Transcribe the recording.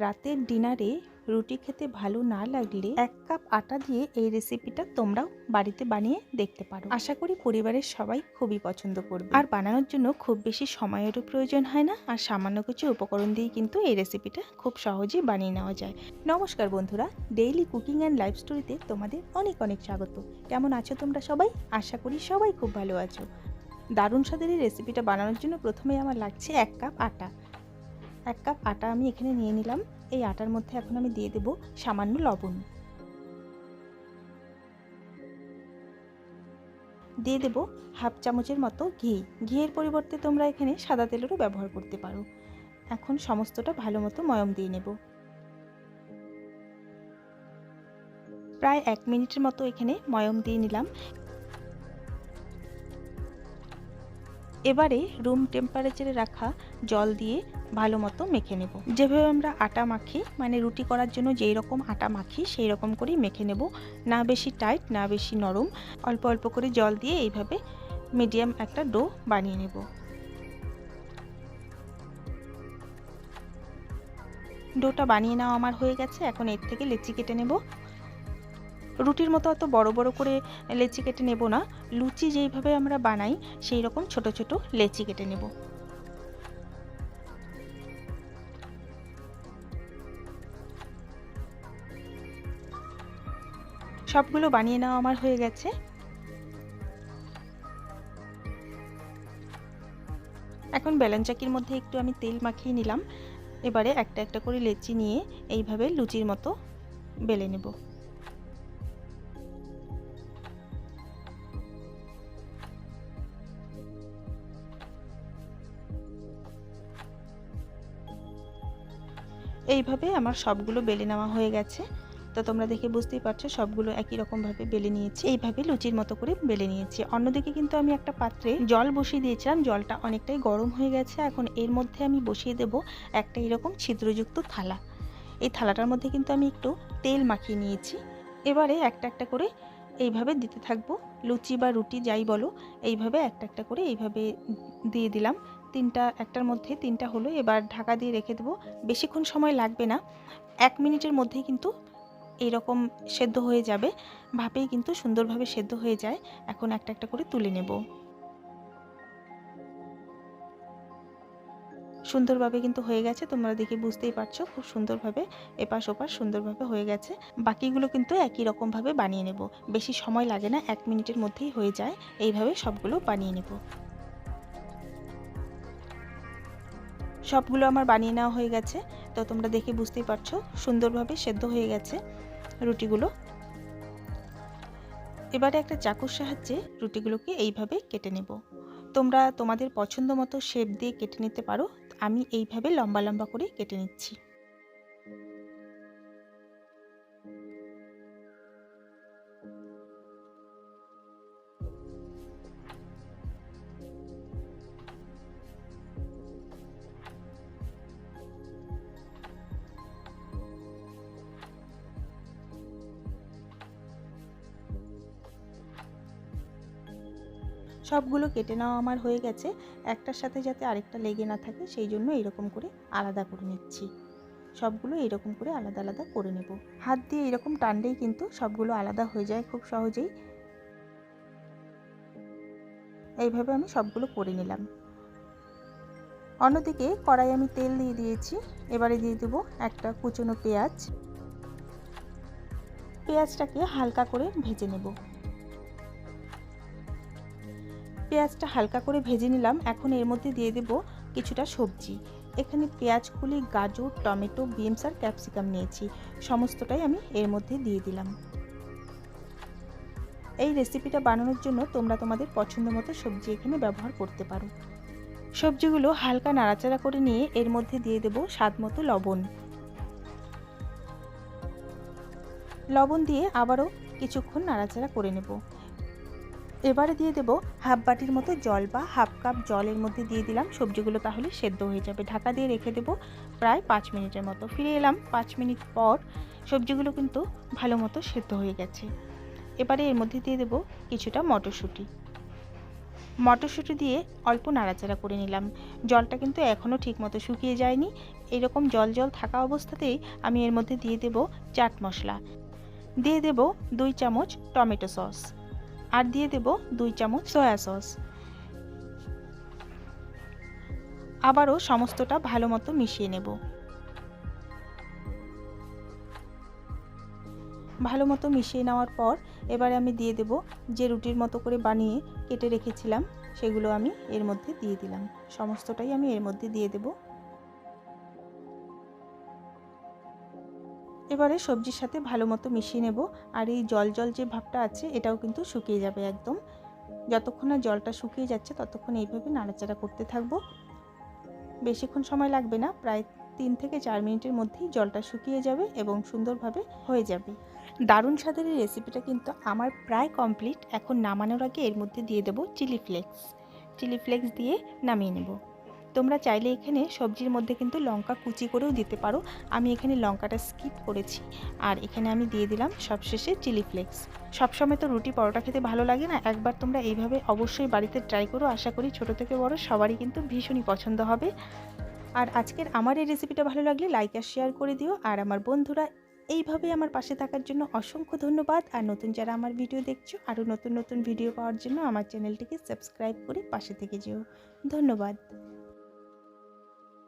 রাতের ডিনারে রুটি খেতে ভালো না লাগলে 1 কাপ আটা দিয়ে এই রেসিপিটা তোমরাও বাড়িতে বানিয়ে দেখতে পারো। আশা করি পরিবারের সবাই খুবই পছন্দ করবে। আর বানানোর জন্য খুব বেশি সময়েরও প্রয়োজন হয় না, আর সামান্য কিছু উপকরণ দিয়ে কিন্তু এই রেসিপিটা খুব সহজেই বানিয়ে নেওয়া যায়। নমস্কার বন্ধুরা, ডেইলি কুকিং অ্যান্ড লাইফ স্টোরিতে তোমাদের অনেক অনেক স্বাগত। কেমন আছো তোমরা সবাই? আশা করি সবাই খুব ভালো আছো। দারুণ স্বাদের এই রেসিপিটা বানানোর জন্য প্রথমেই আমার লাগছে 1 কাপ আটা। 1 কাপ আটা আমি এখানে নিয়ে নিলাম। এই আটার মধ্যে এখন আমি দিয়ে দেব সামান্য লবণ, দিয়ে দেব হাফ চামচের মতো ঘি। ঘিয়ের পরিবর্তে তোমরা এখানে সাদা তেলেরও ব্যবহার করতে পারো। এখন সমস্তটা ভালো মতো ময়ম দিয়ে নেব। প্রায় 1 মিনিটের মতো এখানে ময়ম দিয়ে নিলাম। এবারে রুম টেম্পারেচারে রাখা জল দিয়ে ভালো মতো মেখে নেব। যেভাবে আমরা আটা মাখি, মানে রুটি করার জন্য যেই রকম আটা মাখি সেই রকম করেই মেখে নেব। না বেশি টাইট না বেশি নরম, অল্প অল্প করে জল দিয়ে এইভাবে মিডিয়াম একটা ডো বানিয়ে নেব। ডোটা বানিয়ে নেওয়া আমার হয়ে গেছে। এখন এর থেকে লেচি কেটে নেব। রুটির মতো অত বড় বড় করে লেচি কেটে নেব না, লুচি যেইভাবে আমরা বানাই সেই রকম ছোট ছোট লেচি কেটে নেব। সবগুলো বানিয়ে নেওয়া আমার হয়ে গেছে। এখন বেলন চাকির মধ্যে একটু আমি তেল মাখিয়ে নিলাম। এবারে একটা একটা করে লেচি নিয়ে এইভাবে লুচির মতো বেলে নেব। এইভাবে আমার সবগুলো বেলে নেওয়া হয়ে গেছে। তো তোমরা দেখে বুঝতেই পারছো সবগুলো একই রকমভাবে বেলে নিয়েছি। এইভাবে লুচির মতো করে বেলে নিয়েছি। অন্যদিকে কিন্তু আমি একটা পাত্রে জল বসিয়ে দিয়েছিলাম। জলটা অনেকটাই গরম হয়ে গেছে। এখন এর মধ্যে আমি বসিয়ে দেব একটা এরকম ছিদ্রযুক্ত থালা। এই থালাটার মধ্যে কিন্তু আমি একটু তেল মাখিয়ে নিয়েছি। এবারে একটা একটা করে এইভাবে দিতে থাকবো। লুচি বা রুটি যাই বলো, এইভাবে একটা একটা করে এইভাবে দিয়ে দিলাম। একটার মধ্যে 3টা হলো। এবার ঢাকা দিয়ে রেখে দেবো। বেশিক্ষণ সময় লাগবে না, 1 মিনিটের মধ্যেই কিন্তু এইরকম সেদ্ধ হয়ে যাবে। ভাপেই কিন্তু সুন্দরভাবে সেদ্ধ হয়ে যায়। এখন একটা একটা করে তুলে নেব। সুন্দরভাবে কিন্তু হয়ে গেছে, তোমরা দেখে বুঝতেই পারছো খুব সুন্দরভাবে এপাশ ওপাশ সুন্দরভাবে হয়ে গেছে। বাকিগুলো কিন্তু একই রকমভাবে বানিয়ে নেব। বেশি সময় লাগে না, 1 মিনিটের মধ্যেই হয়ে যায়। এইভাবে সবগুলো বানিয়ে নেব। সবগুলো আমার বানিয়ে নেওয়া হয়ে গেছে। তো তোমরা দেখে বুঝতেই পারছো সুন্দরভাবে সেদ্ধ হয়ে গেছে রুটিগুলো। এবারে একটা চাকুর সাহায্যে রুটিগুলোকে এইভাবে কেটে নেব। তোমরা তোমাদের পছন্দ মতো শেপ দিয়ে কেটে নিতে পারো। আমি এইভাবে লম্বা লম্বা করে কেটে নিচ্ছি। সবগুলো কেটে নেওয়া আমার হয়ে গেছে। একটার সাথে যাতে আরেকটা লেগে না থাকে সেই জন্য এরকম করে আলাদা করে নিচ্ছি। সবগুলো এরকম করে আলাদা আলাদা করে নেব। হাত দিয়ে এরকম টানলেই কিন্তু সবগুলো আলাদা হয়ে যায় খুব সহজেই। এইভাবে আমি সবগুলো করে নিলাম। অন্যদিকে কড়াই আমি তেল দিয়ে দিয়েছি। এবারে দিয়ে দেবো একটা কুচনো পেঁয়াজ। পেঁয়াজটাকে হালকা করে ভেজে নেব। পেঁয়াজটা হালকা করে ভেজে নিলাম। এখন এর মধ্যে দিয়ে দেব কিছুটা সবজি। এখানে পেঁয়াজকলি, গাজর, টমেটো, বিনস আর ক্যাপসিকাম নিয়েছি। সমস্তটাই আমি এর মধ্যে দিয়ে দিলাম। এই রেসিপিটা বানানোর জন্য তোমরা তোমাদের পছন্দ মতো সবজি এখানে ব্যবহার করতে পারো। সবজিগুলো হালকা নাড়াচাড়া করে নিয়ে এর মধ্যে দিয়ে দেব স্বাদ মতো লবণ। লবণ দিয়ে আবারও কিছুক্ষণ নাড়াচাড়া করে নেব। এবারে দিয়ে দেব হাফ বাটির মতো জল বা হাফ কাপ জলের মধ্যে দিয়ে দিলাম। সবজিগুলো তাহলে সেদ্ধ হয়ে যাবে। ঢাকা দিয়ে রেখে দেব প্রায় 5 মিনিটের মতো। ফিরে এলাম 5 মিনিট পর। সবজিগুলো কিন্তু ভালো মতো সেদ্ধ হয়ে গেছে। এবারে এর মধ্যে দিয়ে দেব কিছুটা মটরশুঁটি। মটরশুঁটি দিয়ে অল্প নাড়াচাড়া করে নিলাম। জলটা কিন্তু এখনও ঠিকমতো শুকিয়ে যায়নি। এরকম জল জল থাকা অবস্থাতেই আমি এর মধ্যে দিয়ে দেব চাট মশলা, দিয়ে দেব 2 চামচ টমেটো সস, আর দিয়ে দেব 2 চামচ সয়া সস। আবারও সমস্তটা ভালো মতো মিশিয়ে নেব। ভালো মতো মিশিয়ে নেওয়ার পর এবারে আমি দিয়ে দেব যে রুটির মতো করে বানিয়ে কেটে রেখেছিলাম, সেগুলো আমি এর মধ্যে দিয়ে দিলাম। সমস্তটাই আমি এর মধ্যে দিয়ে দেব। এবারে সবজির সাথে ভালো মতো মিশিয়ে নেব। আর এই জল জল যে ভাবটা আছে এটাও কিন্তু শুকিয়ে যাবে একদম। যতক্ষণ না জলটা শুকিয়ে যাচ্ছে ততক্ষণ এইভাবে নাড়াচাড়া করতে থাকবো। বেশিক্ষণ সময় লাগবে না, প্রায় 3 থেকে 4 মিনিটের মধ্যেই জলটা শুকিয়ে যাবে এবং সুন্দরভাবে হয়ে যাবে। দারুণ স্বাদের এই রেসিপিটা কিন্তু আমার প্রায় কমপ্লিট। এখন নামানোর আগে এর মধ্যে দিয়ে দেব চিলি ফ্লেক্স দিয়ে নামিয়ে নেব। তোমরা চাইলে এখানে সবজির মধ্যে কিন্তু লঙ্কা কুচি করেও দিতে পারো, আমি এখানে লঙ্কাটা স্কিপ করেছি। আর এখানে আমি দিয়ে দিলাম সবশেষে চিলি ফ্লেক্স। সবসময় তো রুটি পরোটা খেতে ভালো লাগে না, একবার তোমরা এইভাবে অবশ্যই বাড়িতে ট্রাই করো। আশা করি ছোট থেকে বড় সবারই কিন্তু ভীষণই পছন্দ হবে। আর আজকের আমার এই রেসিপিটা ভালো লাগলে লাইক আর শেয়ার করে দিও। আর আমার বন্ধুরা এইভাবে আমার পাশে থাকার জন্য অসংখ্য ধন্যবাদ। আর নতুন যারা আমার ভিডিও দেখছো, আরও নতুন নতুন ভিডিও পাওয়ার জন্য আমার চ্যানেলটিকে সাবস্ক্রাইব করে পাশে থেকে যেও। ধন্যবাদ।